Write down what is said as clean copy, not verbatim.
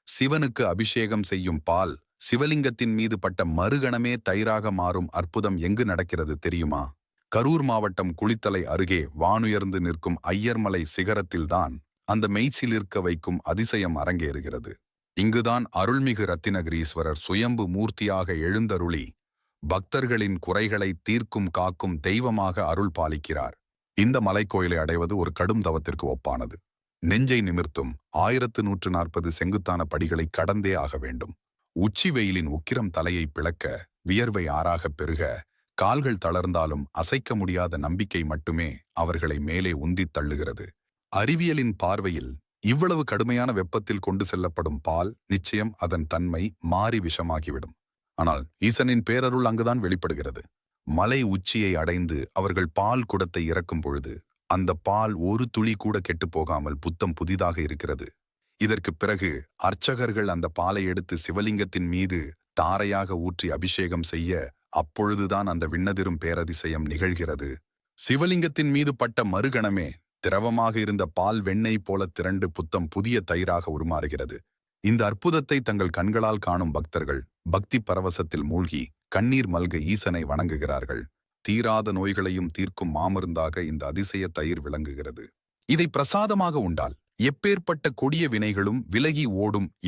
சிவனுக்கு அபிஷேகம் செய்யும் பால் சிவலிங்கத்தின் மீது பட்ட மறுகணமே தயிராக மாறும் அற்புதம் எங்கு நடக்கிறது தெரியுமா? கரூர் மாவட்டம் குளித்தலை அருகே வானுயர்ந்து நிற்கும் ஐயர்மலை சிகரத்தில்தான் அந்த மெய்சிலிர்க்க வைக்கும் அதிசயம் அரங்கேறுகிறது. இங்குதான் அருள்மிகு ரத்தினகிரீஸ்வரர் சுயம்பு மூர்த்தியாக எழுந்தருளி பக்தர்களின் குறைகளை தீர்க்கும் காக்கும் தெய்வமாக அருள் பாலிக்கிறார். இந்த மலைக்கோயிலை அடைவது ஒரு கடும் தவத்திற்கு ஒப்பானது. நெஞ்சை நிமிர்த்தும் 1140 செங்குத்தான படிகளை கடந்தே ஆக வேண்டும். உச்சி வெயிலின் உக்கிரம் தலையை பிளக்க, வியர்வை ஆறாக பெருக, கால்கள் தளர்ந்தாலும் அசைக்க முடியாத நம்பிக்கை மட்டுமே அவர்களை மேலே உந்தித் தள்ளுகிறது. அறிவியலின் பார்வையில் இவ்வளவு கடுமையான வெப்பத்தில் கொண்டு செல்லப்படும் பால் நிச்சயம் அதன் தன்மை மாறி விஷமாகிவிடும். ஆனால் ஈசனின் பேரருள் அங்குதான் வெளிப்படுகிறது. மலை உச்சியை அடைந்து அவர்கள் பால் குடத்தை இறக்கும் பொழுது அந்த பால் ஒரு துளி கூட கெட்டுப்போகாமல் புத்தம் புதிதாக இருக்கிறது. இதற்கு பிறகு அர்ச்சகர்கள் அந்த பாலை எடுத்து சிவலிங்கத்தின் மீது தாரையாக ஊற்றி அபிஷேகம் செய்ய, அப்பொழுதுதான் அந்த விண்ணதிரும் பேரதிசயம் நிகழ்கிறது. சிவலிங்கத்தின் மீது பட்ட மறுகணமே திரவமாக இருந்த பால் வெண்ணெய் போல திரண்டு புத்தம் புதிய தயிராக உருமாறுகிறது. இந்த அற்புதத்தை தங்கள் கண்களால் காணும் பக்தர்கள் பக்தி பரவசத்தில் மூழ்கி கண்ணீர் மல்க ஈசனை வணங்குகிறார்கள். தீராத நோய்களையும் தீர்க்கும் மாமருந்தாக இந்த அதிசய தயிர் விளங்குகிறது. இதை பிரசாதமாக உண்டால் எப்பேற்பட்ட கொடிய வினைகளும் விலகி ஓடும்